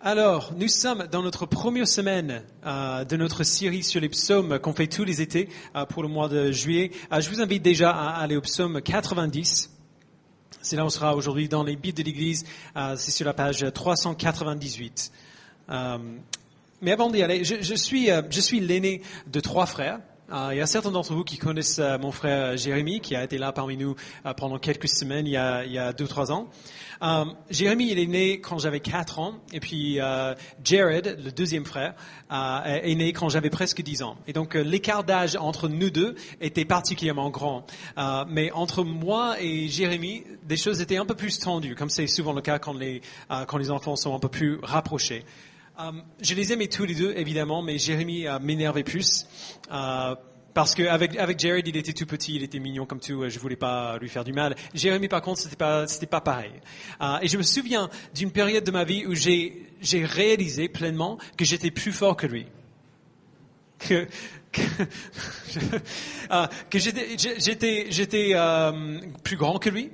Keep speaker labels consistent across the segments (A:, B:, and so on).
A: Alors, nous sommes dans notre première semaine de notre série sur les psaumes qu'on fait tous les étés pour le mois de juillet. Je vous invite déjà à aller au psaume 90. C'est là où on sera aujourd'hui dans les Bibles de l'Église. C'est sur la page 398. Mais avant d'y aller, je suis l'aîné de 3 frères. Il y a certains d'entre vous qui connaissent mon frère Jérémy, qui a été là parmi nous pendant quelques semaines, il y a 2-3 ans. Jérémy, il est né quand j'avais 4 ans, et puis Jared, le deuxième frère, est né quand j'avais presque 10 ans. Et donc l'écart d'âge entre nous deux était particulièrement grand. Mais entre moi et Jérémy, des choses étaient un peu plus tendues, comme c'est souvent le cas quand les enfants sont un peu plus rapprochés. Je les aimais tous les deux, évidemment, mais Jérémy m'énervait plus. Parce que avec Jared, il était tout petit, il était mignon comme tout, je voulais pas lui faire du mal. Jérémy, par contre, c'était pas pareil. Et je me souviens d'une période de ma vie où j'ai réalisé pleinement que j'étais plus fort que lui. Que j'étais plus grand que lui.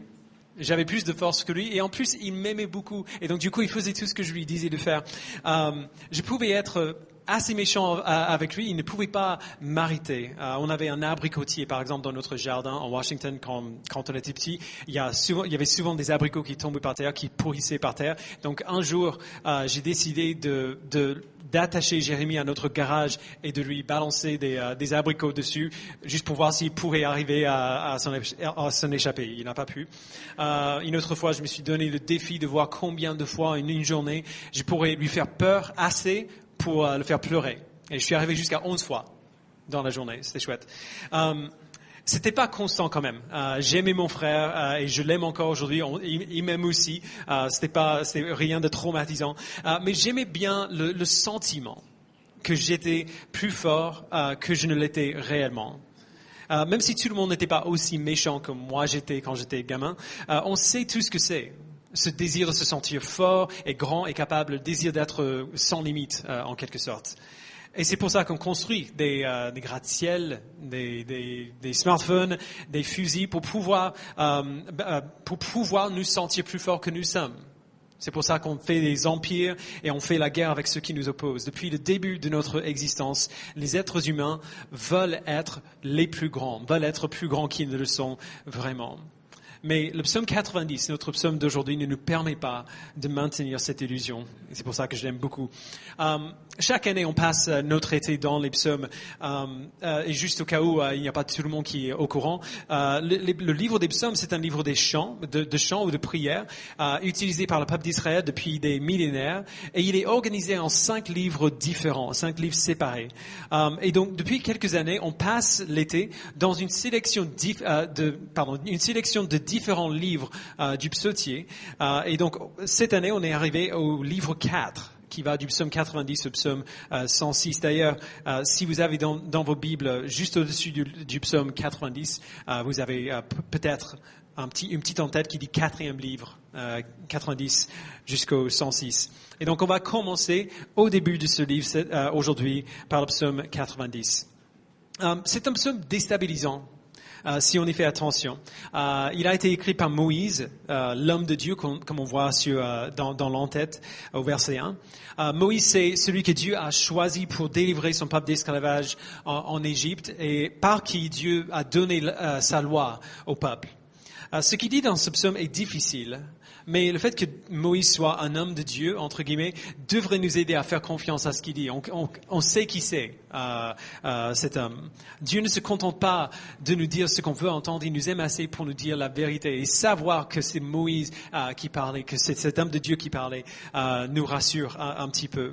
A: J'avais plus de force que lui et en plus il m'aimait beaucoup et donc du coup il faisait tout ce que je lui disais de faire. Je pouvais être assez méchant avec lui, il ne pouvait pas m'arrêter. On avait un abricotier par exemple dans notre jardin en Washington quand on était petit. Il y avait souvent des abricots qui tombaient par terre, qui pourrissaient par terre. Donc un jour j'ai décidé d'attacher Jérémy à notre garage et de lui balancer des abricots dessus, juste pour voir s'il pourrait arriver à s'en échapper. Il n'a pas pu. Une autre fois, je me suis donné le défi de voir combien de fois en une journée je pourrais lui faire peur assez pour le faire pleurer. Et je suis arrivé jusqu'à 11 fois dans la journée. C'était chouette. C'était pas constant quand même. J'aimais mon frère et je l'aime encore aujourd'hui. Il m'aime aussi. C'était rien de traumatisant. Mais j'aimais bien le sentiment que j'étais plus fort que je ne l'étais réellement. Même si tout le monde n'était pas aussi méchant que moi j'étais quand j'étais gamin, on sait tout ce que c'est. Ce désir de se sentir fort et grand et capable, le désir d'être sans limite en quelque sorte. Et c'est pour ça qu'on construit des gratte-ciel, des smartphones, des fusils pour pouvoir nous sentir plus forts que nous sommes. C'est pour ça qu'on fait des empires et on fait la guerre avec ceux qui nous opposent. Depuis le début de notre existence, les êtres humains veulent être les plus grands, veulent être plus grands qu'ils ne le sont vraiment. Mais le psaume 90, notre psaume d'aujourd'hui, ne nous permet pas de maintenir cette illusion. Et c'est pour ça que je l'aime beaucoup. Chaque année, on passe notre été dans les psaumes. Et juste au cas où il n'y a pas tout le monde qui est au courant, le livre des psaumes, c'est un livre des chants, de chants ou de prières, utilisé par le peuple d'Israël depuis des millénaires. Et il est organisé en 5 livres différents, 5 livres séparés. Et donc, depuis quelques années, on passe l'été dans une sélection de différents livres du psautier. Et donc, cette année, on est arrivé au livre 4, qui va du psaume 90 au psaume 106. D'ailleurs, si vous avez dans vos Bibles, juste au-dessus du psaume 90, vous avez peut-être une petite en-tête qui dit 4e livre, 90 jusqu'au 106. Et donc, on va commencer au début de ce livre aujourd'hui par le psaume 90. C'est un psaume déstabilisant. Si on y fait attention. Il a été écrit par Moïse, l'homme de Dieu, comme on voit dans l'entête au verset 1. Moïse, c'est celui que Dieu a choisi pour délivrer son peuple d'esclavage en Égypte et par qui Dieu a donné sa loi au peuple. Ce qu'il dit dans ce psaume est difficile, mais le fait que Moïse soit un homme de Dieu, entre guillemets, devrait nous aider à faire confiance à ce qu'il dit. On sait qui c'est, cet homme. Dieu ne se contente pas de nous dire ce qu'on veut entendre, il nous aime assez pour nous dire la vérité. Et savoir que c'est Moïse qui parlait, que c'est cet homme de Dieu qui parlait, nous rassure un petit peu.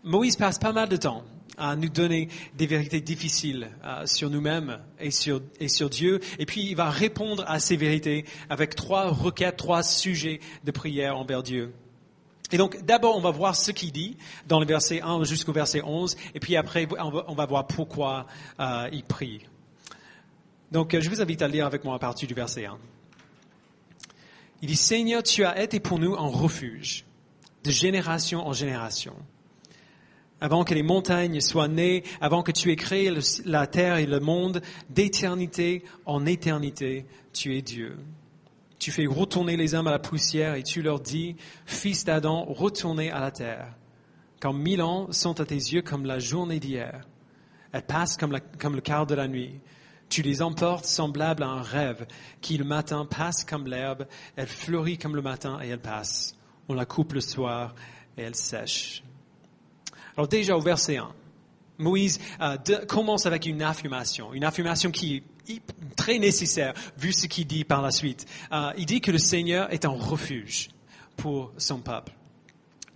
A: Moïse passe pas mal de temps à nous donner des vérités difficiles sur nous-mêmes et sur Dieu. Et puis, il va répondre à ces vérités avec 3 requêtes, 3 sujets de prière envers Dieu. Et donc, d'abord, on va voir ce qu'il dit dans le verset 1 jusqu'au verset 11. Et puis après, on va voir pourquoi il prie. Donc, je vous invite à lire avec moi à partir du verset 1. Il dit, « Seigneur, tu as été pour nous un refuge, de génération en génération. Avant que les montagnes soient nées, avant que tu aies créé la terre et le monde, d'éternité en éternité, tu es Dieu. Tu fais retourner les hommes à la poussière et tu leur dis, fils d'Adam, retournez à la terre. Car 1000 ans sont à tes yeux comme la journée d'hier. Elles passent comme le quart de la nuit. Tu les emportes semblables à un rêve qui le matin passe comme l'herbe. Elle fleurit comme le matin et elle passe. On la coupe le soir et elle sèche. Alors déjà au verset 1, Moïse commence avec une affirmation qui est très nécessaire vu ce qu'il dit par la suite. Il dit que le Seigneur est un refuge pour son peuple.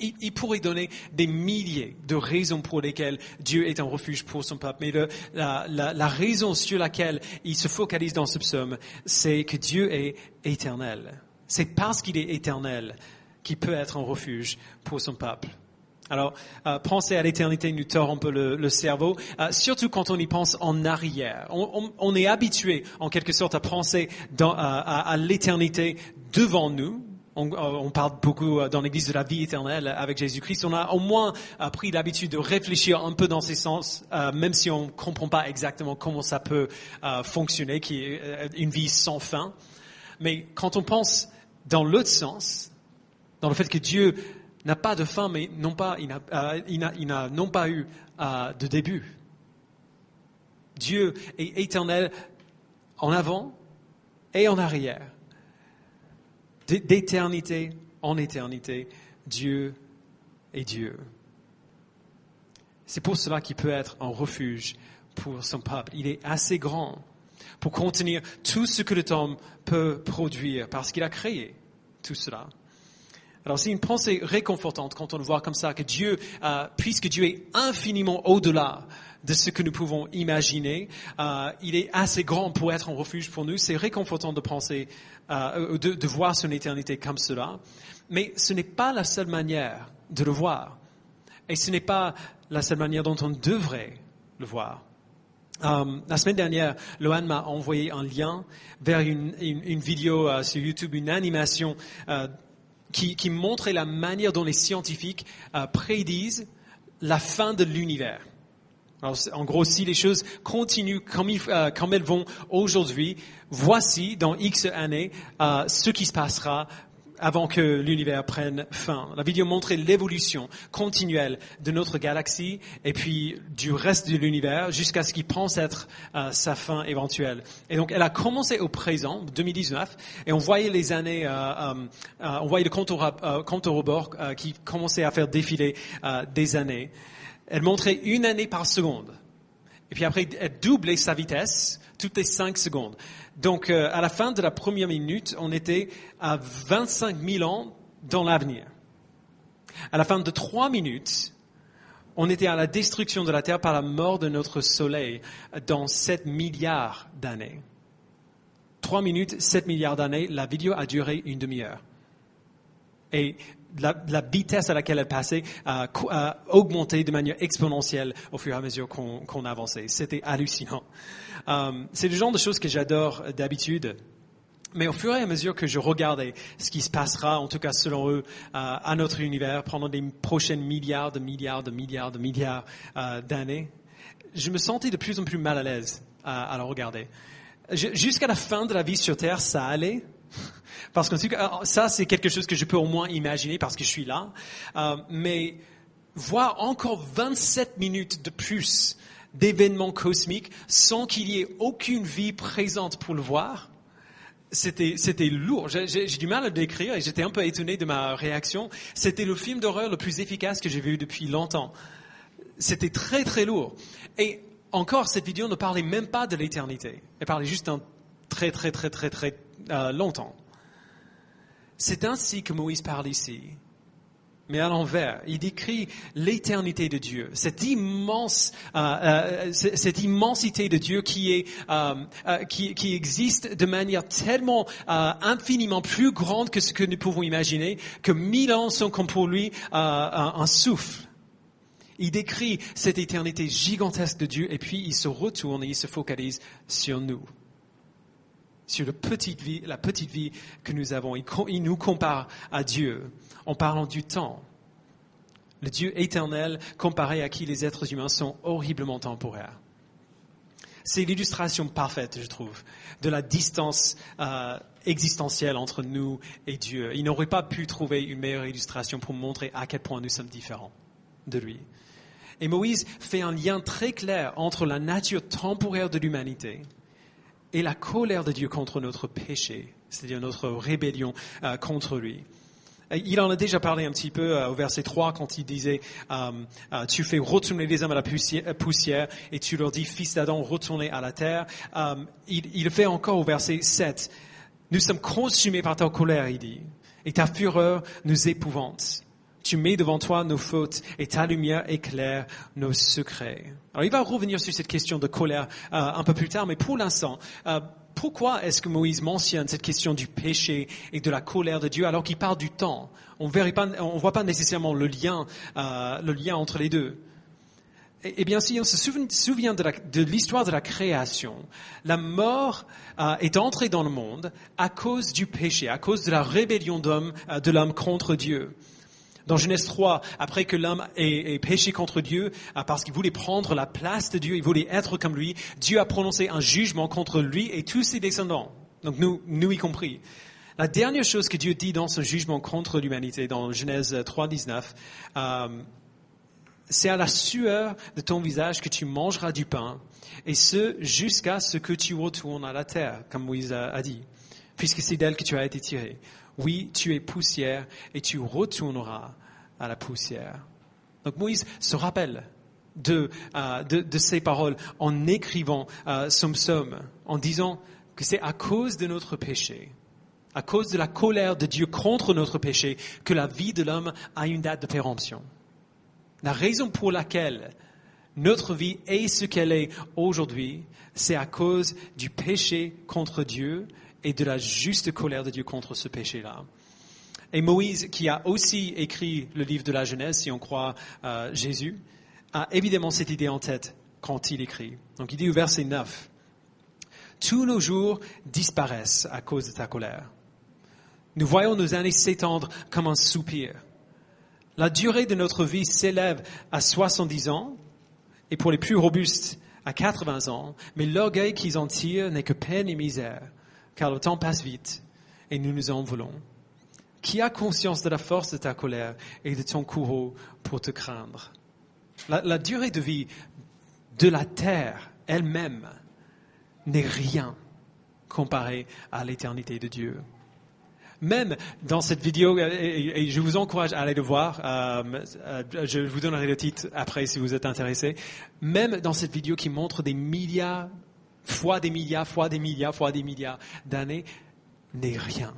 A: Il pourrait donner des milliers de raisons pour lesquelles Dieu est un refuge pour son peuple. Mais la raison sur laquelle il se focalise dans ce psaume, c'est que Dieu est éternel. C'est parce qu'il est éternel qu'il peut être un refuge pour son peuple. Alors, penser à l'éternité nous tord un peu le cerveau, surtout quand on y pense en arrière. On est habitué, en quelque sorte, à penser à l'éternité devant nous. On parle beaucoup dans l'Église de la vie éternelle avec Jésus-Christ. On a au moins pris l'habitude de réfléchir un peu dans ces sens, même si on ne comprend pas exactement comment ça peut fonctionner, qui est une vie sans fin. Mais quand on pense dans l'autre sens, dans le fait que Dieu n'a pas de fin, mais il n'a non pas eu de début. Dieu est éternel en avant et en arrière. D'éternité en éternité, Dieu est Dieu. C'est pour cela qu'il peut être un refuge pour son peuple. Il est assez grand pour contenir tout ce que le temps peut produire parce qu'il a créé tout cela. Alors c'est une pensée réconfortante quand on le voit comme ça, que Dieu, puisque Dieu est infiniment au-delà de ce que nous pouvons imaginer, il est assez grand pour être un refuge pour nous. C'est réconfortant de penser, de voir son éternité comme cela. Mais ce n'est pas la seule manière de le voir. Et ce n'est pas la seule manière dont on devrait le voir. La semaine dernière, Lohan m'a envoyé un lien vers une vidéo sur YouTube, une animation qui montrait la manière dont les scientifiques prédisent la fin de l'univers. Alors, en gros, si les choses continuent comme elles vont aujourd'hui, voici dans X années ce qui se passera avant que l'univers prenne fin. La vidéo montrait l'évolution continuelle de notre galaxie et puis du reste de l'univers jusqu'à ce qu'il pense être sa fin éventuelle. Et donc, elle a commencé au présent, 2019, et on voyait les années, on voyait le compte au rebord qui commençait à faire défiler des années. Elle montrait une année par seconde. Et puis après, elle doublait sa vitesse toutes les 5 secondes. Donc, à la fin de la première minute, on était à 25 000 ans dans l'avenir. À la fin de 3 minutes, on était à la destruction de la Terre par la mort de notre Soleil dans 7 milliards d'années. 3 minutes, 7 milliards d'années, la vidéo a duré une demi-heure. Et la vitesse à laquelle elle passait a augmenté de manière exponentielle au fur et à mesure qu'on avançait. C'était hallucinant. C'est le genre de choses que j'adore d'habitude. Mais au fur et à mesure que je regardais ce qui se passera, en tout cas selon eux, à notre univers pendant les prochaines milliards d'années, je me sentais de plus en plus mal à l'aise à le regarder. Jusqu'à la fin de la vie sur Terre, ça allait. Parce que ça, c'est quelque chose que je peux au moins imaginer parce que je suis là. Mais voir encore 27 minutes de plus d'événements cosmiques sans qu'il y ait aucune vie présente pour le voir, c'était lourd. J'ai du mal à le décrire et j'étais un peu étonné de ma réaction. C'était le film d'horreur le plus efficace que j'ai vu depuis longtemps. C'était très, très lourd. Et encore, cette vidéo ne parlait même pas de l'éternité. Elle parlait juste d'un très longtemps. C'est ainsi que Moïse parle ici, mais à l'envers. Il décrit l'éternité de Dieu, cette immensité de Dieu qui existe de manière tellement infiniment plus grande que ce que nous pouvons imaginer, que 1000 ans sont comme pour lui un souffle. Il décrit cette éternité gigantesque de Dieu et puis il se retourne et il se focalise sur nous. Sur la petite vie que nous avons. Il nous compare à Dieu en parlant du temps. Le Dieu éternel comparé à qui les êtres humains sont horriblement temporaires. C'est l'illustration parfaite, je trouve, de la distance existentielle entre nous et Dieu. Il n'aurait pas pu trouver une meilleure illustration pour montrer à quel point nous sommes différents de lui. Et Moïse fait un lien très clair entre la nature temporaire de l'humanité et la colère de Dieu contre notre péché, c'est-à-dire notre rébellion contre lui. Il en a déjà parlé un petit peu au verset 3 quand il disait tu fais retourner les hommes à la poussière et tu leur dis fils d'Adam retournez à la terre. Il le fait encore au verset 7. Nous sommes consumés par ta colère, il dit, et ta fureur nous épouvante. Tu mets devant toi nos fautes et ta lumière éclaire nos secrets. Alors il va revenir sur cette question de colère un peu plus tard, mais pour l'instant, pourquoi est-ce que Moïse mentionne cette question du péché et de la colère de Dieu alors qu'il parle du temps? On voit pas nécessairement le lien entre les deux. Eh bien, si on se souvient de l'histoire de la création, la mort est entrée dans le monde à cause du péché, à cause de la rébellion de l'homme contre Dieu. Dans Genèse 3, après que l'homme ait péché contre Dieu, parce qu'il voulait prendre la place de Dieu, il voulait être comme lui, Dieu a prononcé un jugement contre lui et tous ses descendants, donc nous y compris. La dernière chose que Dieu dit dans ce jugement contre l'humanité, dans Genèse 3, 19, c'est à la sueur de ton visage que tu mangeras du pain, et ce jusqu'à ce que tu retournes à la terre, comme Moïse a dit, puisque c'est d'elle que tu as été tiré. Oui, tu es poussière et tu retourneras à la poussière. Donc Moïse se rappelle de ces paroles en écrivant son psaume, en disant que c'est à cause de notre péché, à cause de la colère de Dieu contre notre péché, que la vie de l'homme a une date de péremption. La raison pour laquelle notre vie est ce qu'elle est aujourd'hui, c'est à cause du péché contre Dieu et de la juste colère de Dieu contre ce péché-là. Et Moïse, qui a aussi écrit le livre de la Genèse, si on croit Jésus, a évidemment cette idée en tête quand il écrit. Donc il dit au verset 9, « Tous nos jours disparaissent à cause de ta colère. Nous voyons nos années s'étendre comme un soupir. La durée de notre vie s'élève à 70 ans, et pour les plus robustes, à 80 ans, mais l'orgueil qu'ils en tirent n'est que peine et misère. Car le temps passe vite et nous nous en voulons. Qui a conscience de la force de ta colère et de ton courroux pour te craindre? La durée de vie de la terre elle-même n'est rien comparé à l'éternité de Dieu. Même dans cette vidéo, et je vous encourage à aller le voir, je vous donnerai le titre après si vous êtes intéressé, même dans cette vidéo qui montre des milliards fois des milliards d'années, n'est rien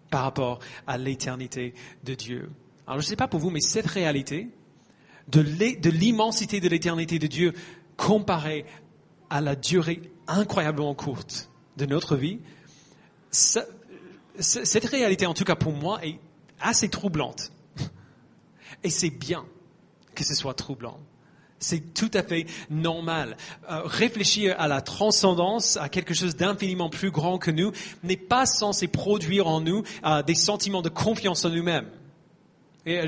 A: par rapport à l'éternité de Dieu. Alors je ne sais pas pour vous, mais cette réalité de l'immensité de l'éternité de Dieu comparée à la durée incroyablement courte de notre vie, cette réalité, en tout cas pour moi, est assez troublante. Et c'est bien que ce soit troublant. C'est tout à fait normal. Réfléchir à la transcendance, à quelque chose d'infiniment plus grand que nous, n'est pas censé produire en nous des sentiments de confiance en nous-mêmes. Et,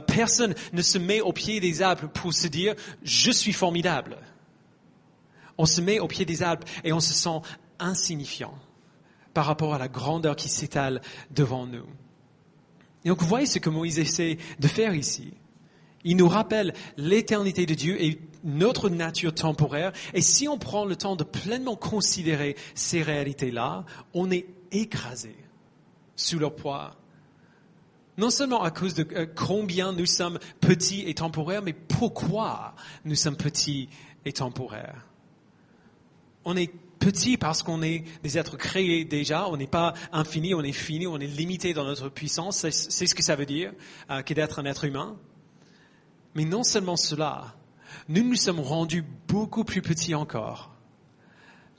A: personne ne se met au pied des arbres pour se dire « je suis formidable ». On se met au pied des arbres et on se sent insignifiant par rapport à la grandeur qui s'étale devant nous. Et donc vous voyez ce que Moïse essaie de faire ici. Il nous rappelle l'éternité de Dieu et notre nature temporaire. Et si on prend le temps de pleinement considérer ces réalités-là, on est écrasé sous leur poids. Non seulement à cause de combien nous sommes petits et temporaires, mais pourquoi nous sommes petits et temporaires. On est petits parce qu'on est des êtres créés déjà, on n'est pas infini, on est fini, on est limité dans notre puissance. C'est ce que ça veut dire que d'être un être humain. Mais non seulement cela, nous nous sommes rendus beaucoup plus petits encore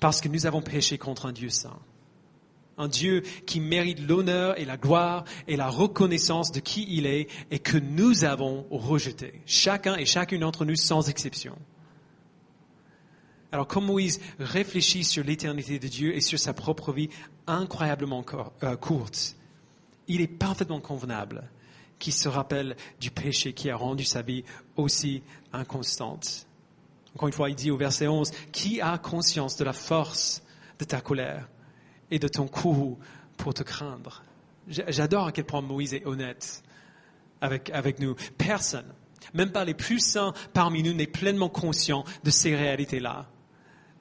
A: parce que nous avons péché contre un Dieu saint. Un Dieu qui mérite l'honneur et la gloire et la reconnaissance de qui il est et que nous avons rejeté. Chacun et chacune d'entre nous sans exception. Alors, comme Moïse réfléchit sur l'éternité de Dieu et sur sa propre vie incroyablement courte, il est parfaitement convenable qu'il se rappelle du péché qui a rendu sa vie aussi inconstante. Encore une fois, il dit au verset 11, « Qui a conscience de la force de ta colère et de ton courroux pour te craindre ?» J'adore à quel point Moïse est honnête avec nous. Personne, même pas les plus saints parmi nous, n'est pleinement conscient de ces réalités-là,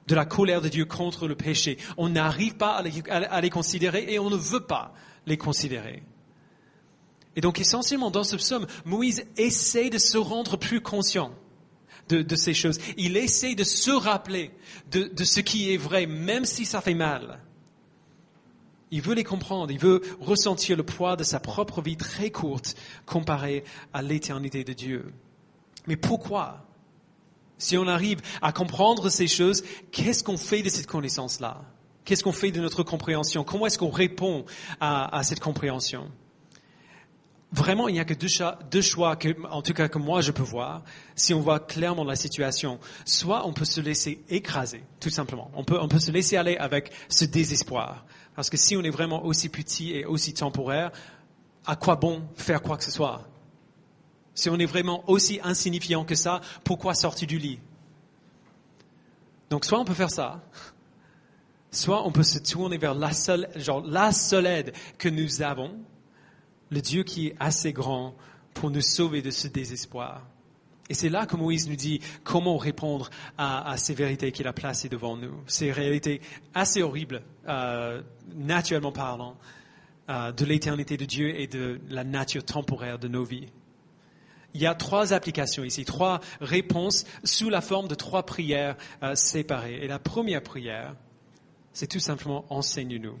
A: de la colère de Dieu contre le péché. On n'arrive pas à les considérer et on ne veut pas les considérer. Et donc essentiellement dans ce psaume, Moïse essaie de se rendre plus conscient de ces choses. Il essaie de se rappeler de ce qui est vrai, même si ça fait mal. Il veut les comprendre, il veut ressentir le poids de sa propre vie très courte comparée à l'éternité de Dieu. Mais pourquoi? Si on arrive à comprendre ces choses, qu'est-ce qu'on fait de cette connaissance-là? Qu'est-ce qu'on fait de notre compréhension? Comment est-ce qu'on répond à cette compréhension? Vraiment, il n'y a que deux choix en tout cas que moi je peux voir, si on voit clairement la situation. Soit on peut se laisser écraser, tout simplement. On peut se laisser aller avec ce désespoir. Parce que si on est vraiment aussi petit et aussi temporaire, à quoi bon faire quoi que ce soit? Si on est vraiment aussi insignifiant que ça, pourquoi sortir du lit? Donc soit on peut faire ça, soit on peut se tourner vers la seule aide que nous avons, le Dieu qui est assez grand pour nous sauver de ce désespoir. Et c'est là que Moïse nous dit comment répondre à ces vérités qu'il a placées devant nous. Ces réalités assez horribles, naturellement parlant, de l'éternité de Dieu et de la nature temporaire de nos vies. Il y a 3 applications ici, 3 réponses sous la forme de 3 prières séparées. Et la première prière, c'est tout simplement « Enseigne-nous ».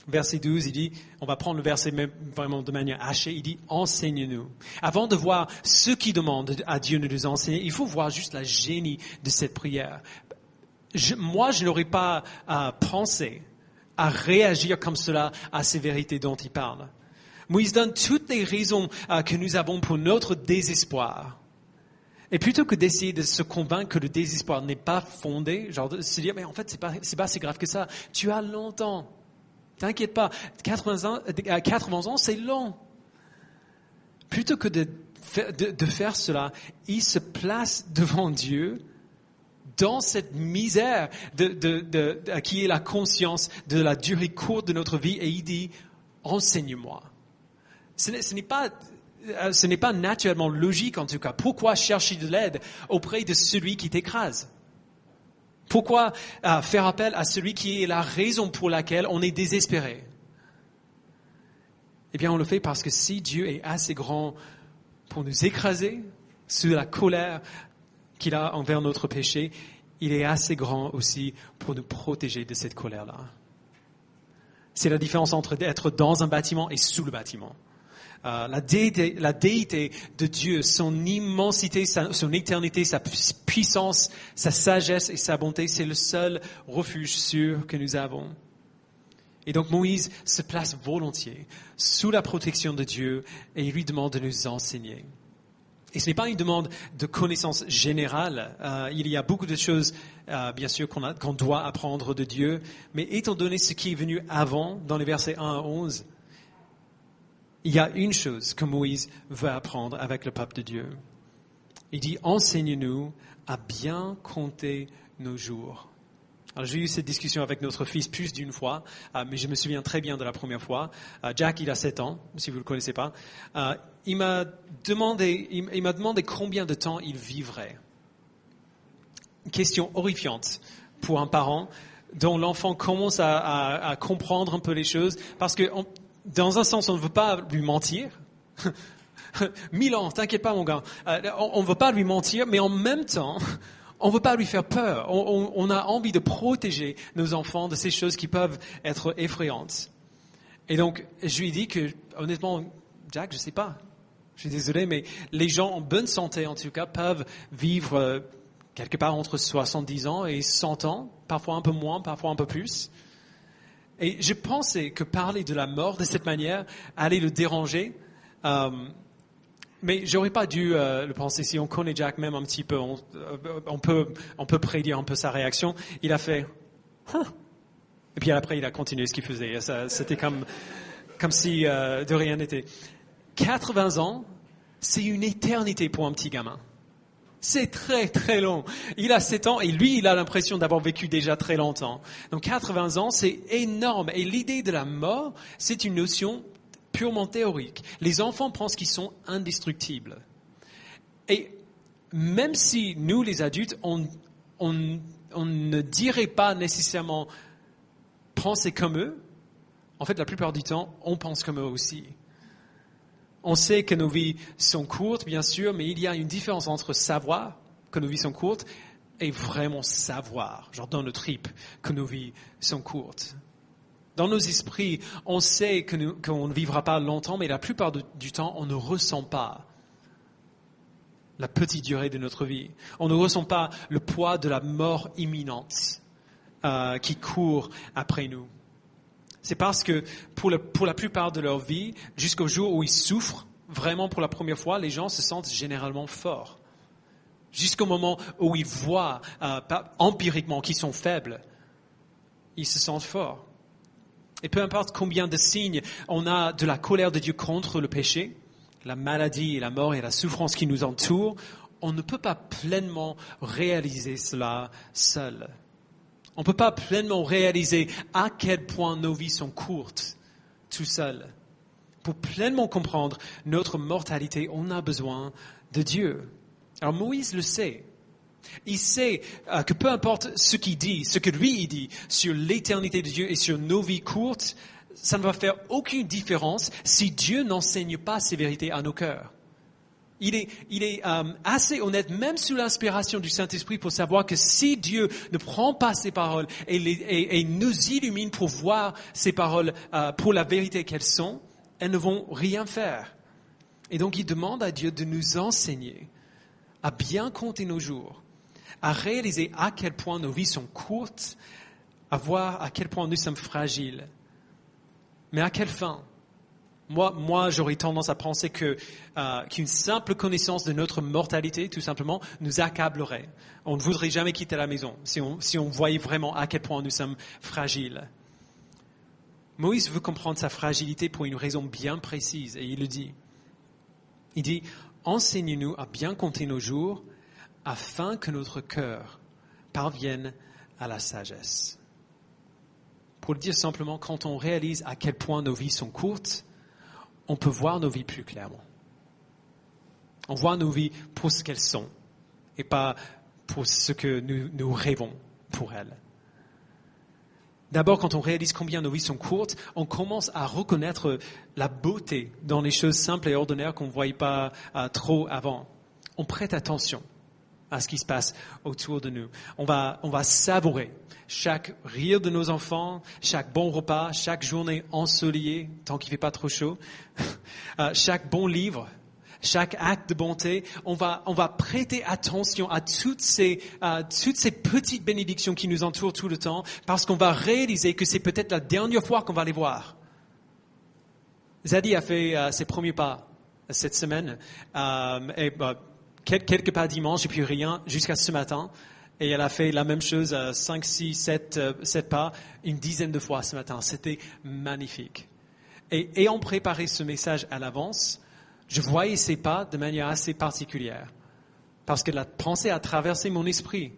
A: Verset 12, il dit, on va prendre le verset même vraiment de manière hachée, il dit « Enseigne-nous ». Avant de voir ce qui demande à Dieu de nous enseigner, il faut voir juste la génie de cette prière. Moi, je n'aurais pas pensé à réagir comme cela à ces vérités dont il parle. Moïse donne toutes les raisons que nous avons pour notre désespoir. Et plutôt que d'essayer de se convaincre que le désespoir n'est pas fondé, genre de se dire, mais en fait, c'est pas si grave que ça. Tu as longtemps. T'inquiète pas. 80 ans, c'est long. Plutôt que de faire cela, il se place devant Dieu dans cette misère qui est la conscience de la durée courte de notre vie et il dit, enseigne-moi. Ce n'est pas naturellement logique en tout cas. Pourquoi chercher de l'aide auprès de celui qui t'écrase? Pourquoi faire appel à celui qui est la raison pour laquelle on est désespéré? Eh bien, on le fait parce que si Dieu est assez grand pour nous écraser sous la colère qu'il a envers notre péché, il est assez grand aussi pour nous protéger de cette colère-là. C'est la différence entre être dans un bâtiment et sous le bâtiment. La déité de Dieu, son immensité, son éternité, sa puissance, sa sagesse et sa bonté, c'est le seul refuge sûr que nous avons. Et donc Moïse se place volontiers sous la protection de Dieu et il lui demande de nous enseigner. Et ce n'est pas une demande de connaissance générale. Il y a beaucoup de choses, bien sûr, qu'on doit apprendre de Dieu. Mais étant donné ce qui est venu avant, dans les versets 1 à 11, il y a une chose que Moïse veut apprendre avec le peuple de Dieu. Il dit, enseigne-nous à bien compter nos jours. Alors, j'ai eu cette discussion avec notre fils plus d'une fois, mais je me souviens très bien de la première fois. Jack, il a 7 ans, si vous ne le connaissez pas. Il m'a demandé combien de temps il vivrait. Une question horrifiante pour un parent dont l'enfant commence à comprendre un peu les choses, parce que dans un sens, on ne veut pas lui mentir. 1000 ans, t'inquiète pas mon gars. On ne veut pas lui mentir, mais en même temps, on ne veut pas lui faire peur. On a envie de protéger nos enfants de ces choses qui peuvent être effrayantes. Et donc, je lui dis que, honnêtement, Jack, je ne sais pas. Je suis désolé, mais les gens en bonne santé, en tout cas, peuvent vivre quelque part entre 70 ans et 100 ans, parfois un peu moins, parfois un peu plus. Et je pensais que parler de la mort de cette manière allait le déranger, mais j'aurais pas dû le penser. Si on connaît Jack même un petit peu, on peut prédire un peu sa réaction. Il a fait et puis après il a continué ce qu'il faisait. C'était comme si de rien n'était. 80 ans, c'est une éternité pour un petit gamin. C'est très très long. Il a 7 ans et lui, il a l'impression d'avoir vécu déjà très longtemps. Donc 80 ans, c'est énorme. Et l'idée de la mort, c'est une notion purement théorique. Les enfants pensent qu'ils sont indestructibles. Et même si nous, les adultes, on ne dirait pas nécessairement penser comme eux, en fait, la plupart du temps, on pense comme eux aussi. On sait que nos vies sont courtes, bien sûr, mais il y a une différence entre savoir que nos vies sont courtes et vraiment savoir, genre dans nos tripes, que nos vies sont courtes. Dans nos esprits, on sait qu'on ne vivra pas longtemps, mais la plupart du temps, on ne ressent pas la petite durée de notre vie. On ne ressent pas le poids de la mort imminente qui court après nous. C'est parce que pour la plupart de leur vie, jusqu'au jour où ils souffrent, vraiment pour la première fois, les gens se sentent généralement forts. Jusqu'au moment où ils voient empiriquement qu'ils sont faibles, ils se sentent forts. Et peu importe combien de signes on a de la colère de Dieu contre le péché, la maladie et la mort et la souffrance qui nous entourent, on ne peut pas pleinement réaliser cela seul. On ne peut pas pleinement réaliser à quel point nos vies sont courtes tout seul. Pour pleinement comprendre notre mortalité, on a besoin de Dieu. Alors Moïse le sait. Il sait que peu importe ce qu'il dit, ce que lui il dit sur l'éternité de Dieu et sur nos vies courtes, ça ne va faire aucune différence si Dieu n'enseigne pas ces vérités à nos cœurs. Il est assez honnête, même sous l'inspiration du Saint-Esprit, pour savoir que si Dieu ne prend pas ces paroles et nous illumine pour voir ces paroles pour la vérité qu'elles sont, elles ne vont rien faire. Et donc il demande à Dieu de nous enseigner à bien compter nos jours, à réaliser à quel point nos vies sont courtes, à voir à quel point nous sommes fragiles. Mais à quelle fin ? Moi, j'aurais tendance à penser qu'une simple connaissance de notre mortalité, tout simplement, nous accablerait. On ne voudrait jamais quitter la maison si on voyait vraiment à quel point nous sommes fragiles. Moïse veut comprendre sa fragilité pour une raison bien précise, et il le dit. Il dit, « Enseigne-nous à bien compter nos jours, afin que notre cœur parvienne à la sagesse. » Pour le dire simplement, quand on réalise à quel point nos vies sont courtes, on peut voir nos vies plus clairement. On voit nos vies pour ce qu'elles sont et pas pour ce que nous rêvons pour elles. D'abord, quand on réalise combien nos vies sont courtes, on commence à reconnaître la beauté dans les choses simples et ordinaires qu'on ne voyait pas trop avant. On prête attention à ce qui se passe autour de nous. On va savourer chaque rire de nos enfants, chaque bon repas, chaque journée ensoleillée, tant qu'il ne fait pas trop chaud, chaque bon livre, chaque acte de bonté. On va prêter attention à toutes ces petites bénédictions qui nous entourent tout le temps, parce qu'on va réaliser que c'est peut-être la dernière fois qu'on va les voir. Zadie a fait ses premiers pas cette semaine, quelques pas dimanche et puis rien jusqu'à ce matin. Et elle a fait la même chose, 5, 6, 7 pas, une dizaine de fois ce matin. C'était magnifique. Et ayant préparé ce message à l'avance, je voyais ces pas de manière assez particulière. Parce que la pensée a traversé mon esprit.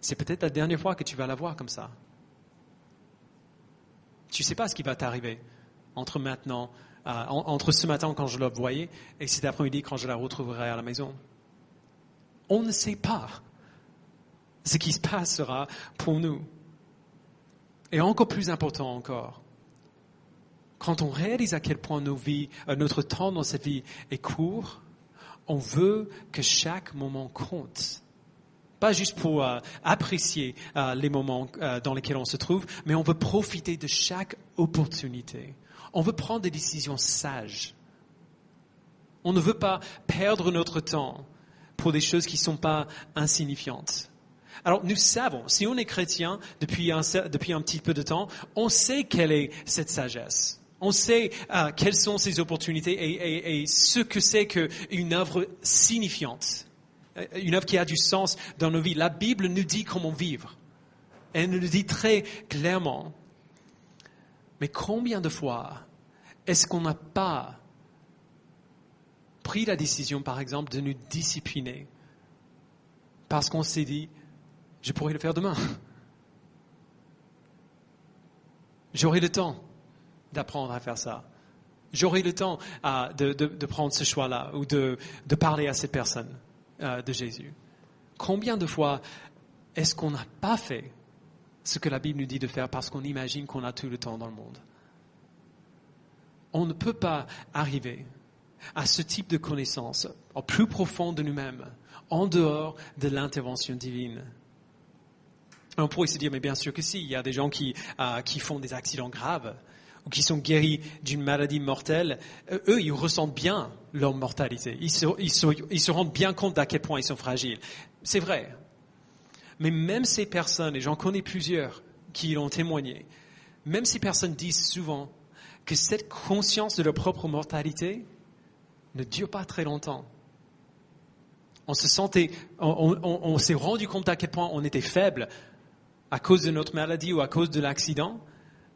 A: C'est peut-être la dernière fois que tu vas la voir comme ça. Tu ne sais pas ce qui va t'arriver entre maintenant, entre ce matin quand je la voyais et cet après-midi quand je la retrouverai à la maison. On ne sait pas ce qui se passera pour nous. Et encore plus important encore, quand on réalise à quel point notre temps dans cette vie est court, on veut que chaque moment compte. Pas juste pour apprécier les moments dans lesquels on se trouve, mais on veut profiter de chaque opportunité. On veut prendre des décisions sages. On ne veut pas perdre notre temps pour des choses qui ne sont pas insignifiantes. Alors nous savons, si on est chrétien depuis un petit peu de temps, on sait quelle est cette sagesse. On sait quelles sont ces opportunités et ce que c'est qu'une œuvre signifiante, une œuvre qui a du sens dans nos vies. La Bible nous dit comment vivre. Elle nous le dit très clairement. Mais combien de fois est-ce qu'on n'a pas pris la décision, par exemple, de nous discipliner parce qu'on s'est dit, je pourrais le faire demain. J'aurai le temps d'apprendre à faire ça. J'aurai le temps de prendre ce choix-là ou de parler à cette personne de Jésus. Combien de fois est-ce qu'on n'a pas fait ce que la Bible nous dit de faire parce qu'on imagine qu'on a tout le temps dans le monde? On ne peut pas arriver à ce type de connaissance au plus profond de nous-mêmes, en dehors de l'intervention divine. On pourrait se dire, mais bien sûr que si, il y a des gens qui font des accidents graves ou qui sont guéris d'une maladie mortelle. Eux, ils ressentent bien leur mortalité. Ils se rendent bien compte d'à quel point ils sont fragiles. C'est vrai. Mais même ces personnes, et j'en connais plusieurs qui l'ont témoigné, même ces personnes disent souvent que cette conscience de leur propre mortalité ne dure pas très longtemps. On s'est rendu compte à quel point on était faible à cause de notre maladie ou à cause de l'accident,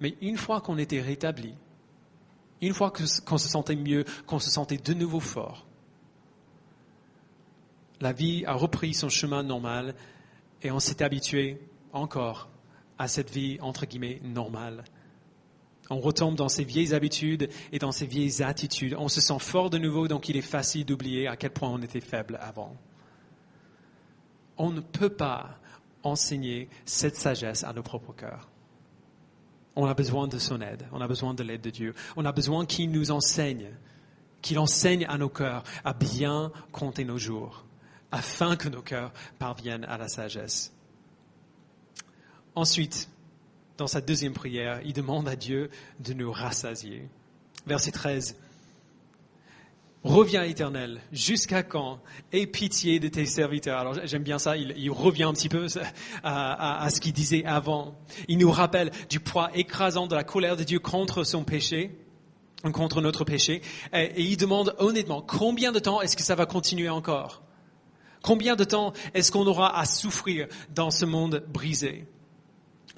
A: mais une fois qu'on était rétabli, une fois qu'on se sentait mieux, qu'on se sentait de nouveau fort, la vie a repris son chemin normal et on s'est habitué encore à cette vie, entre guillemets, normale. On retombe dans ses vieilles habitudes et dans ses vieilles attitudes. On se sent fort de nouveau, donc il est facile d'oublier à quel point on était faible avant. On ne peut pas enseigner cette sagesse à nos propres cœurs. On a besoin de son aide, on a besoin de l'aide de Dieu. On a besoin qu'il nous enseigne, qu'il enseigne à nos cœurs à bien compter nos jours, afin que nos cœurs parviennent à la sagesse. Ensuite, dans sa deuxième prière, il demande à Dieu de nous rassasier. Verset 13. Reviens, Éternel, jusqu'à quand? Aie pitié de tes serviteurs. Alors j'aime bien ça, il revient un petit peu à ce qu'il disait avant. Il nous rappelle du poids écrasant de la colère de Dieu contre son péché, contre notre péché. Et il demande honnêtement, combien de temps est-ce que ça va continuer encore? Combien de temps est-ce qu'on aura à souffrir dans ce monde brisé?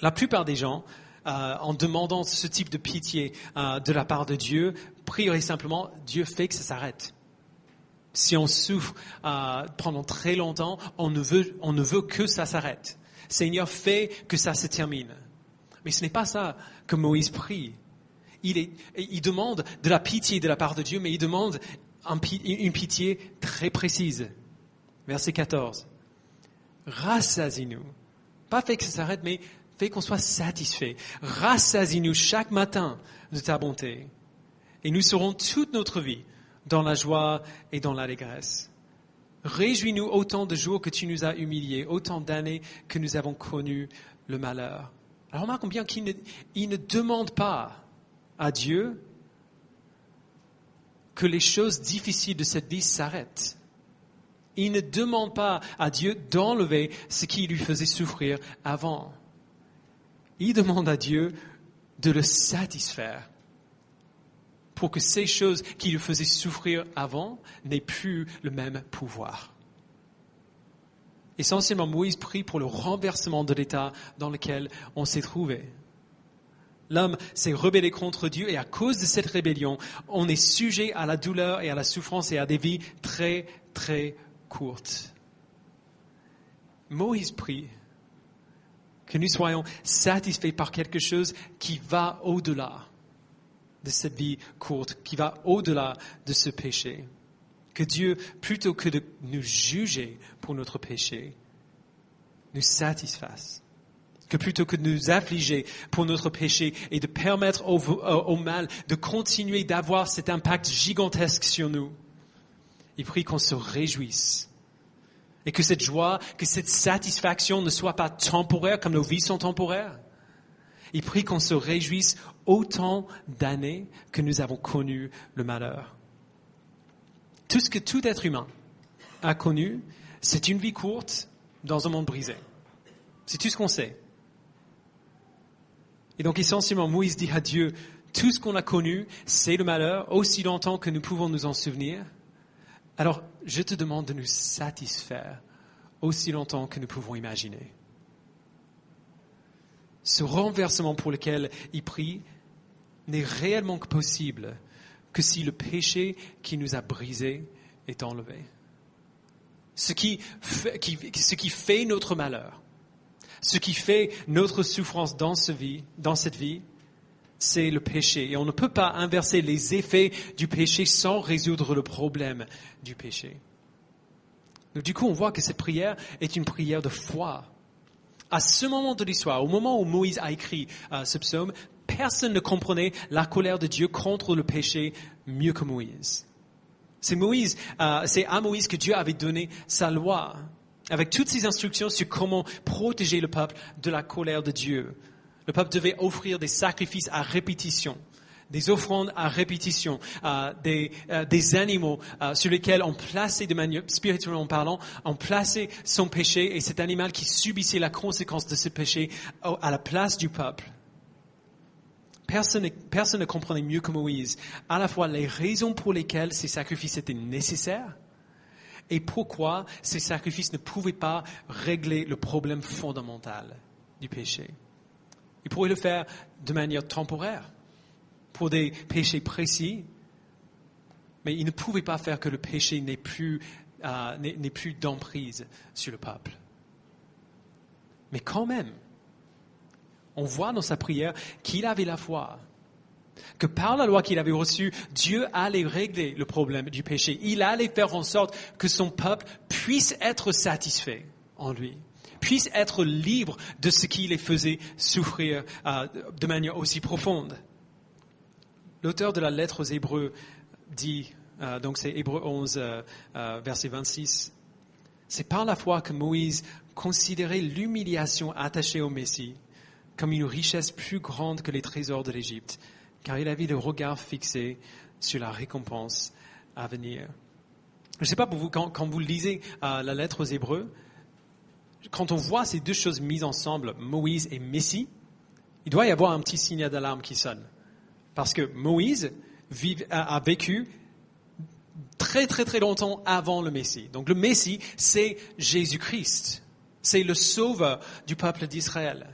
A: La plupart des gens, en demandant ce type de pitié de la part de Dieu, prieraient simplement, Dieu fait que ça s'arrête. Si on souffre pendant très longtemps, on ne veut que ça s'arrête. Seigneur, fais que ça se termine. Mais ce n'est pas ça que Moïse prie. Il demande de la pitié de la part de Dieu, mais il demande une pitié très précise. Verset 14. Rassasie-nous. Pas fait que ça s'arrête, mais fais qu'on soit satisfait. Rassasie-nous chaque matin de ta bonté. Et nous serons toute notre vie dans la joie et dans l'allégresse. Réjouis-nous autant de jours que tu nous as humiliés, autant d'années que nous avons connu le malheur. Alors remarquons bien qu'il ne demande pas à Dieu que les choses difficiles de cette vie s'arrêtent. Il ne demande pas à Dieu d'enlever ce qui lui faisait souffrir avant. Il demande à Dieu de le satisfaire pour que ces choses qui lui faisaient souffrir avant n'aient plus le même pouvoir. Essentiellement, Moïse prie pour le renversement de l'état dans lequel on s'est trouvé. L'homme s'est rebellé contre Dieu et à cause de cette rébellion, on est sujet à la douleur et à la souffrance et à des vies très, très courtes. Moïse prie que nous soyons satisfaits par quelque chose qui va au-delà de cette vie courte, qui va au-delà de ce péché. Que Dieu, plutôt que de nous juger pour notre péché, nous satisfasse. Que plutôt que de nous affliger pour notre péché et de permettre au mal de continuer d'avoir cet impact gigantesque sur nous, il prie qu'on se réjouisse. Et que cette joie, que cette satisfaction ne soit pas temporaire comme nos vies sont temporaires. Il prie qu'on se réjouisse autant d'années que nous avons connu le malheur. Tout ce que tout être humain a connu, c'est une vie courte dans un monde brisé. C'est tout ce qu'on sait. Et donc essentiellement, Moïse dit à Dieu, tout ce qu'on a connu, c'est le malheur, aussi longtemps que nous pouvons nous en souvenir. Alors, je te demande de nous satisfaire aussi longtemps que nous pouvons imaginer. Ce renversement pour lequel il prie n'est réellement possible que si le péché qui nous a brisés est enlevé. ce qui fait notre malheur, ce qui fait notre souffrance dans cette vie, c'est le péché. Et on ne peut pas inverser les effets du péché sans résoudre le problème du péché. Donc, du coup, on voit que cette prière est une prière de foi. À ce moment de l'histoire, au moment où Moïse a écrit ce psaume, personne ne comprenait la colère de Dieu contre le péché mieux que Moïse. C'est à Moïse que Dieu avait donné sa loi, avec toutes ses instructions sur comment protéger le peuple de la colère de Dieu. Le peuple devait offrir des sacrifices à répétition, des offrandes à répétition, des animaux sur lesquels on plaçait, de manière spirituellement parlant, on plaçait son péché et cet animal qui subissait la conséquence de ce péché à la place du peuple. Personne ne comprenait mieux que Moïse à la fois les raisons pour lesquelles ces sacrifices étaient nécessaires et pourquoi ces sacrifices ne pouvaient pas régler le problème fondamental du péché. Ils pourraient le faire de manière temporaire, pour des péchés précis, mais ils ne pouvaient pas faire que le péché n'ait plus d'emprise sur le peuple. Mais quand même, on voit dans sa prière qu'il avait la foi, que par la loi qu'il avait reçue, Dieu allait régler le problème du péché. Il allait faire en sorte que son peuple puisse être satisfait en lui, puisse être libre de ce qui les faisait souffrir de manière aussi profonde. L'auteur de la lettre aux Hébreux dit, donc c'est Hébreux 11, verset 26, c'est par la foi que Moïse considérait l'humiliation attachée au Messie comme une richesse plus grande que les trésors de l'Égypte, car il avait le regard fixé sur la récompense à venir. Je ne sais pas pour vous, quand vous lisez la lettre aux Hébreux, quand on voit ces deux choses mises ensemble, Moïse et Messie, il doit y avoir un petit signal d'alarme qui sonne. Parce que Moïse a vécu très très très longtemps avant le Messie. Donc le Messie, c'est Jésus-Christ. C'est le sauveur du peuple d'Israël.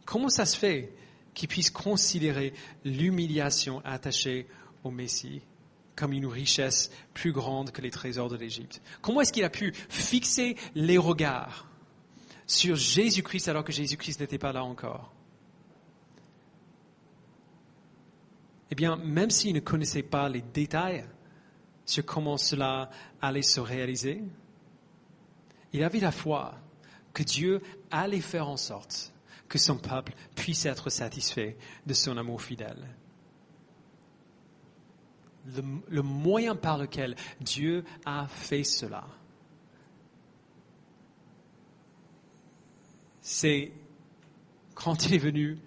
A: Comment ça se fait qu'il puisse considérer l'humiliation attachée au Messie comme une richesse plus grande que les trésors de l'Égypte? Comment est-ce qu'il a pu fixer les regards sur Jésus-Christ alors que Jésus-Christ n'était pas là encore? Eh bien, même s'il ne connaissait pas les détails sur comment cela allait se réaliser, il avait la foi que Dieu allait faire en sorte que son peuple puisse être satisfait de son amour fidèle. Le moyen par lequel Dieu a fait cela, c'est quand il est venu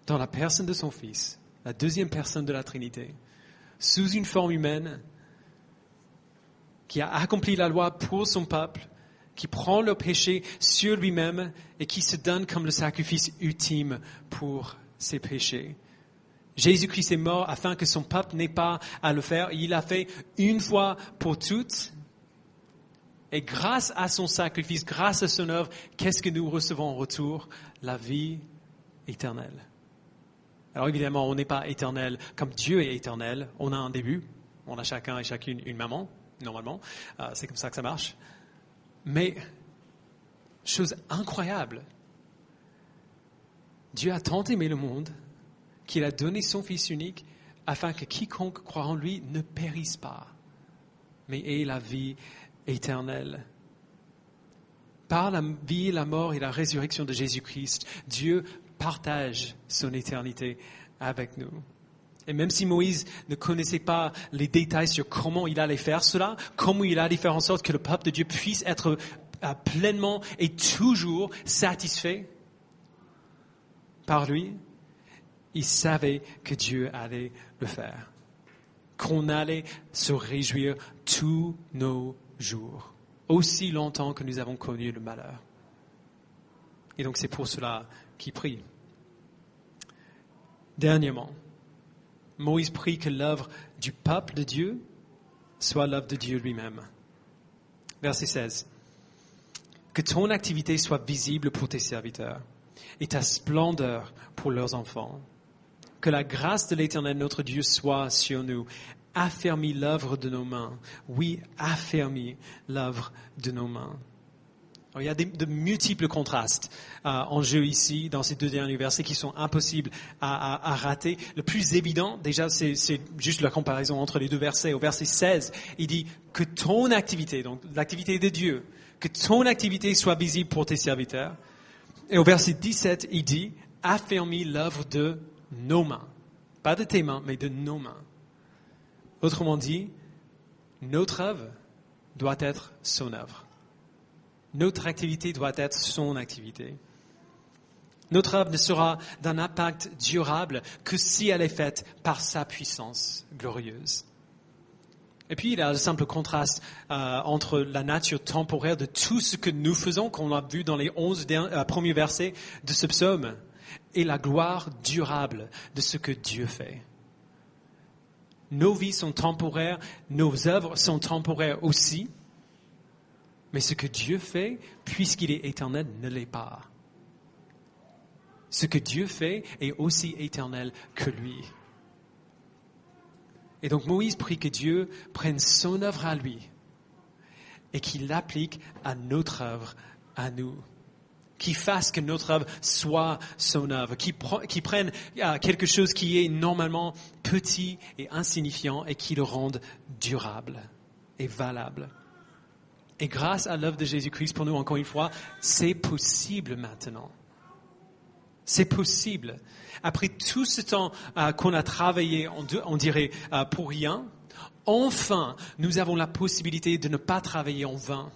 A: dans la personne de son Fils, la deuxième personne de la Trinité, sous une forme humaine, qui a accompli la loi pour son peuple, qui prend le péché sur lui-même et qui se donne comme le sacrifice ultime pour ses péchés. Jésus-Christ est mort afin que son peuple n'ait pas à le faire. Il l'a fait une fois pour toutes. Et grâce à son sacrifice, grâce à son œuvre, qu'est-ce que nous recevons en retour? La vie éternelle. Alors évidemment, on n'est pas éternel comme Dieu est éternel. On a un début. On a chacun et chacune une maman, normalement. C'est comme ça que ça marche. Mais, chose incroyable, Dieu a tant aimé le monde qu'il a donné son Fils unique afin que quiconque croit en lui ne périsse pas, mais ait la vie éternelle. Par la vie, la mort et la résurrection de Jésus-Christ, Dieu partage son éternité avec nous. Et même si Moïse ne connaissait pas les détails sur comment il allait faire cela, comment il allait faire en sorte que le peuple de Dieu puisse être pleinement et toujours satisfait par lui, il savait que Dieu allait le faire, qu'on allait se réjouir tous nos jours, aussi longtemps que nous avons connu le malheur. Et donc c'est pour cela qu'il prie. Dernièrement, Moïse prie que l'œuvre du peuple de Dieu soit l'œuvre de Dieu lui-même. Verset 16. Que ton activité soit visible pour tes serviteurs et ta splendeur pour leurs enfants. Que la grâce de l'Éternel notre Dieu soit sur nous. affermis l'œuvre de nos mains. Oui, affermis l'œuvre de nos mains. Alors, il y a de multiples contrastes en jeu ici, dans ces 2 derniers versets qui sont impossibles à rater. Le plus évident, déjà, c'est juste la comparaison entre les 2 versets. Au verset 16, il dit que ton activité, donc l'activité de Dieu, que ton activité soit visible pour tes serviteurs. Et au verset 17, il dit affermis l'œuvre de nos mains. Pas de tes mains, mais de nos mains. Autrement dit, notre œuvre doit être son œuvre. Notre activité doit être son activité. Notre œuvre ne sera d'un impact durable que si elle est faite par sa puissance glorieuse. Et puis, il y a le simple contraste entre la nature temporaire de tout ce que nous faisons, qu'on a vu dans les 11 premiers versets de ce psaume, et la gloire durable de ce que Dieu fait. Nos vies sont temporaires, nos œuvres sont temporaires aussi, mais ce que Dieu fait, puisqu'il est éternel, ne l'est pas. Ce que Dieu fait est aussi éternel que lui. Et donc Moïse prie que Dieu prenne son œuvre à lui et qu'il l'applique à notre œuvre, à nous. Qu'il fasse que notre œuvre soit son œuvre, qu'il prenne quelque chose qui est normalement petit et insignifiant et qu'il le rende durable et valable. Et grâce à l'œuvre de Jésus-Christ, pour nous, encore une fois, c'est possible maintenant. C'est possible. Après tout ce temps qu'on a travaillé, on dirait, pour rien, enfin, nous avons la possibilité de ne pas travailler en vain.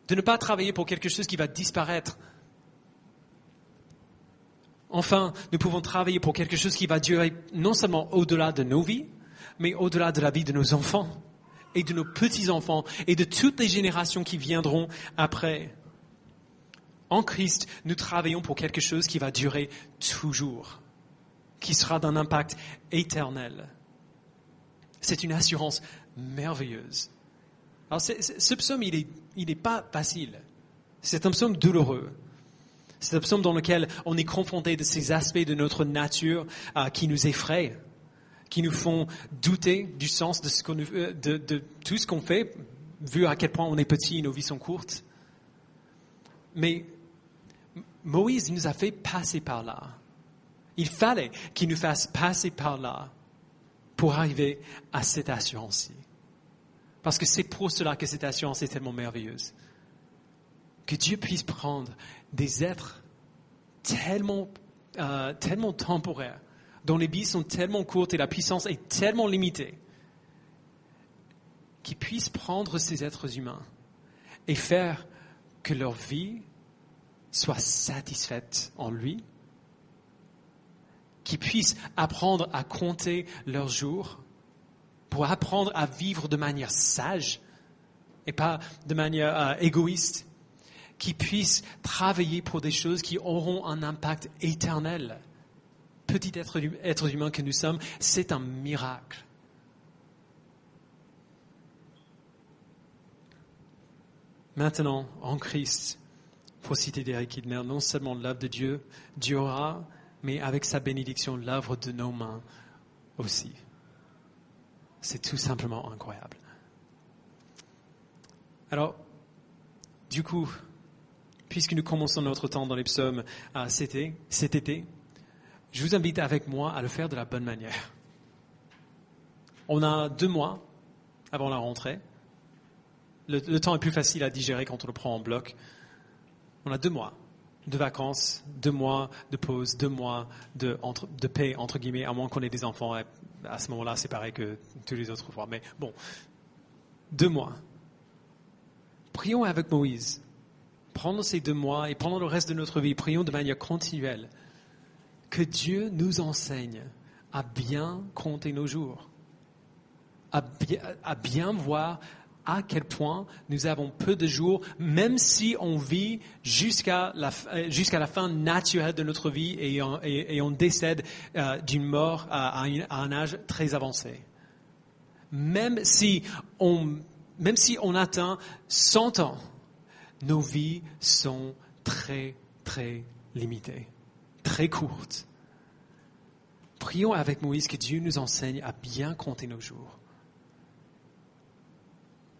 A: De ne pas travailler pour quelque chose qui va disparaître. Enfin, nous pouvons travailler pour quelque chose qui va durer non seulement au-delà de nos vies, mais au-delà de la vie de nos enfants et de nos petits-enfants et de toutes les générations qui viendront après. En Christ, nous travaillons pour quelque chose qui va durer toujours, qui sera d'un impact éternel. C'est une assurance merveilleuse. Alors, ce psaume, il n'est pas facile. C'est un psaume douloureux. C'est un psaume dans lequel on est confronté de ces aspects de notre nature qui nous effrayent, qui nous font douter du sens de tout ce qu'on fait, vu à quel point on est petit et nos vies sont courtes. Mais Moïse nous a fait passer par là. Il fallait qu'il nous fasse passer par là pour arriver à cette assurance-ci. Parce que c'est pour cela que cette assurance est tellement merveilleuse. Que Dieu puisse prendre des êtres tellement temporaires, dont les vies sont tellement courtes et la puissance est tellement limitée, qu'il puisse prendre ces êtres humains et faire que leur vie soit satisfaite en lui, qu'ils puissent apprendre à compter leurs jours, pour apprendre à vivre de manière sage et pas de manière égoïste, qui puissent travailler pour des choses qui auront un impact éternel. Petit être humain que nous sommes, c'est un miracle. Maintenant, en Christ, pour citer Derek Kidner, non seulement l'œuvre de Dieu durera, mais avec sa bénédiction, l'œuvre de nos mains aussi. C'est tout simplement incroyable. Alors, du coup, puisque nous commençons notre temps dans les psaumes cet été, je vous invite avec moi à le faire de la bonne manière. On a 2 mois avant la rentrée. Le temps est plus facile à digérer quand on le prend en bloc. On a 2 mois de vacances, 2 mois de pause, 2 mois de paix, entre guillemets, à moins qu'on ait des enfants. À ce moment-là, c'est pareil que tous les autres fois. Mais bon, 2 mois. Prions avec Moïse. Pendant ces 2 mois et pendant le reste de notre vie, prions de manière continuelle que Dieu nous enseigne à bien compter nos jours, à bien voir à quel point nous avons peu de jours, même si on vit jusqu'à la fin naturelle de notre vie et on décède d'une mort à un âge très avancé. Même si on atteint 100 ans, nos vies sont très, très limitées, très courtes. Prions avec Moïse que Dieu nous enseigne à bien compter nos jours,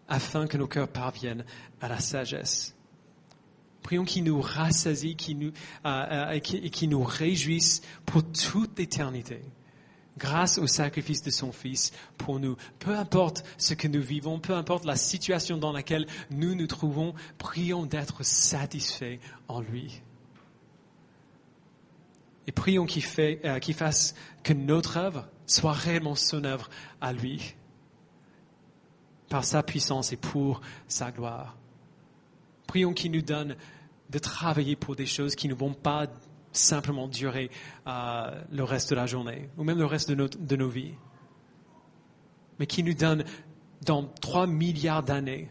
A: afin que nos cœurs parviennent à la sagesse. Prions qu'il nous rassasie, qu'il nous réjouisse pour toute l'éternité, grâce au sacrifice de son Fils pour nous. Peu importe ce que nous vivons, peu importe la situation dans laquelle nous nous trouvons, prions d'être satisfaits en lui. Et prions qu'il fasse que notre œuvre soit réellement son œuvre à lui, par sa puissance et pour sa gloire. Prions qu'il nous donne de travailler pour des choses qui ne vont pas simplement durer le reste de la journée, ou même le reste de nos vies, mais qui nous donne dans 3 milliards d'années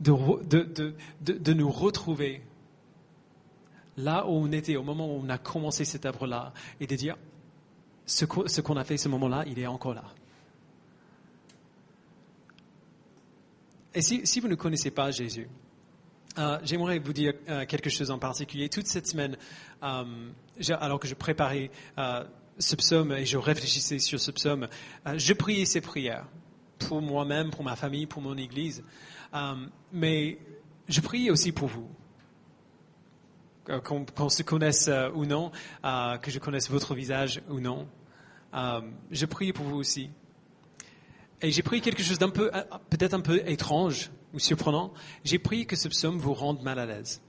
A: de nous retrouver là où on était au moment où on a commencé cette œuvre-là, et de dire ce qu'on a fait ce moment-là, il est encore là. Et si vous ne connaissez pas Jésus, j'aimerais vous dire quelque chose en particulier. Toute cette semaine, alors que je préparais ce psaume et je réfléchissais sur ce psaume, je priais ces prières pour moi-même, pour ma famille, pour mon Église. Mais je priais aussi pour vous, qu'on se connaisse ou non, que je connaisse votre visage ou non. Je priais pour vous aussi. Et j'ai prié quelque chose peut-être un peu étrange ou surprenant. J'ai prié que ce psaume vous rende mal à l'aise.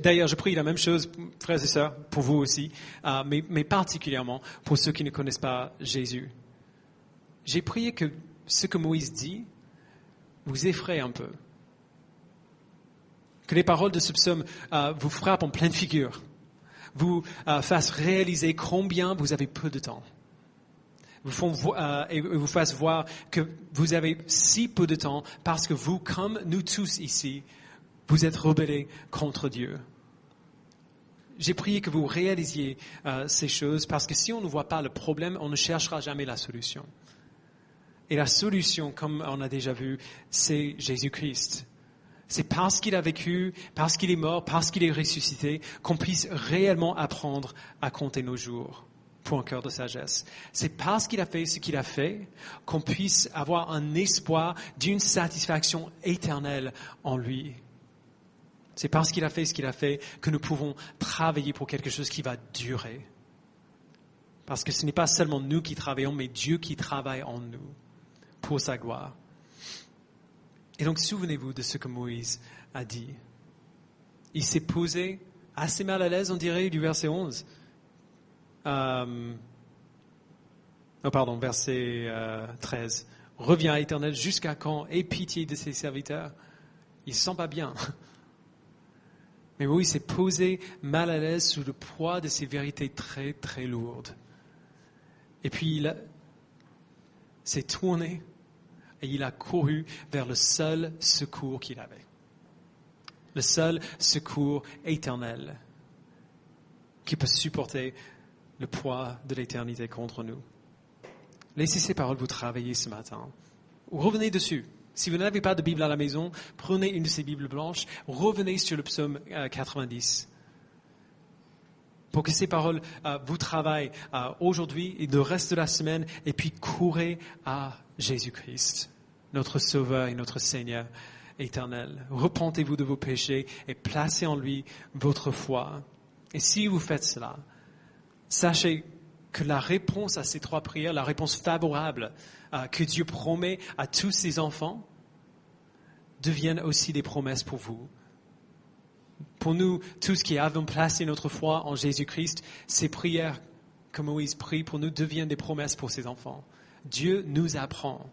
A: D'ailleurs, je prie la même chose, frères et sœurs, pour vous aussi, mais particulièrement pour ceux qui ne connaissent pas Jésus. J'ai prié que ce que Moïse dit vous effraie un peu. Que les paroles de ce psaume vous frappent en pleine figure, vous fassent réaliser combien vous avez peu de temps. Et vous fasse voir que vous avez si peu de temps parce que vous, comme nous tous ici, vous êtes rebellés contre Dieu. J'ai prié que vous réalisiez ces choses parce que si on ne voit pas le problème, on ne cherchera jamais la solution. Et la solution, comme on a déjà vu, c'est Jésus-Christ. C'est parce qu'il a vécu, parce qu'il est mort, parce qu'il est ressuscité, qu'on puisse réellement apprendre à compter nos jours pour un cœur de sagesse. C'est parce qu'il a fait ce qu'il a fait qu'on puisse avoir un espoir d'une satisfaction éternelle en lui. C'est parce qu'il a fait ce qu'il a fait que nous pouvons travailler pour quelque chose qui va durer. Parce que ce n'est pas seulement nous qui travaillons, mais Dieu qui travaille en nous pour sa gloire. Et donc, souvenez-vous de ce que Moïse a dit. Il s'est posé assez mal à l'aise, on dirait, du verset 11. Verset 13. Reviens, Éternel, jusqu'à quand? Aie pitié de ses serviteurs. Il ne se sent pas bien. Mais Moïse s'est posé mal à l'aise sous le poids de ces vérités très, très lourdes. Et puis il s'est tourné et il a couru vers le seul secours qu'il avait. Le seul secours éternel qui peut supporter le poids de l'éternité contre nous. Laissez ces paroles vous travailler ce matin. Revenez dessus. Si vous n'avez pas de Bible à la maison, prenez une de ces Bibles blanches, revenez sur le psaume 90. Pour que ces paroles vous travaillent aujourd'hui et le reste de la semaine, et puis courez à Jésus-Christ, notre Sauveur et notre Seigneur éternel. Repentez-vous de vos péchés et placez en lui votre foi. Et si vous faites cela, sachez que la réponse à ces 3 prières, la réponse favorable que Dieu promet à tous ses enfants, deviennent aussi des promesses pour vous. Pour nous, tous qui avons placé notre foi en Jésus-Christ, ces prières que Moïse prie pour nous deviennent des promesses pour ses enfants. Dieu nous apprend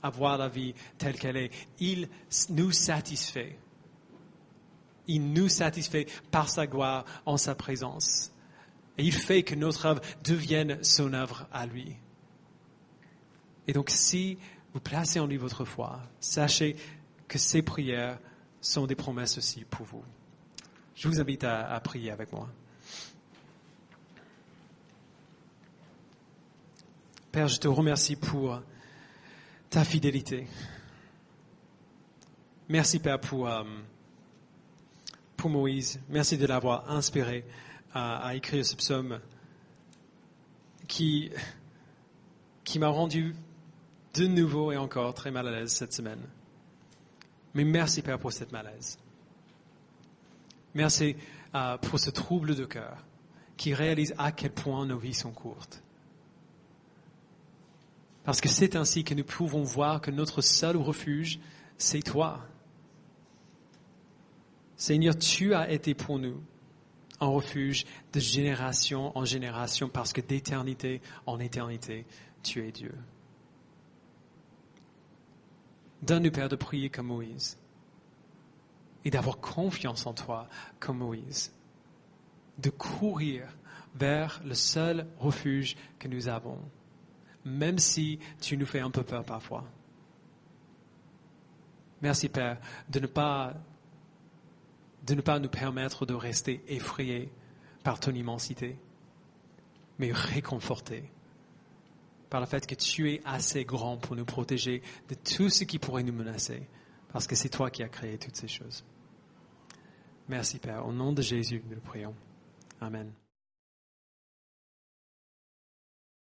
A: à voir la vie telle qu'elle est. Il nous satisfait. Il nous satisfait par sa gloire, en sa présence. Et il fait que notre œuvre devienne son œuvre à lui. Et donc, si vous placez en lui votre foi, sachez que ces prières sont des promesses aussi pour vous. Je vous invite à prier avec moi. Père, je te remercie pour ta fidélité. Merci, Père, pour Moïse. Merci de l'avoir inspiré à écrire ce psaume qui m'a rendu de nouveau et encore très mal à l'aise cette semaine. Mais merci Père pour cette malaise. Merci pour ce trouble de cœur qui réalise à quel point nos vies sont courtes. Parce que c'est ainsi que nous pouvons voir que notre seul refuge, c'est toi. Seigneur, tu as été pour nous un refuge de génération en génération parce que d'éternité en éternité, tu es Dieu. Donne-nous, Père, de prier comme Moïse et d'avoir confiance en toi comme Moïse, de courir vers le seul refuge que nous avons, même si tu nous fais un peu peur parfois. Merci, Père, de ne pas nous permettre de rester effrayés par ton immensité, mais réconfortés par le fait que tu es assez grand pour nous protéger de tout ce qui pourrait nous menacer, parce que c'est toi qui as créé toutes ces choses. Merci, Père. Au nom de Jésus, nous le prions. Amen.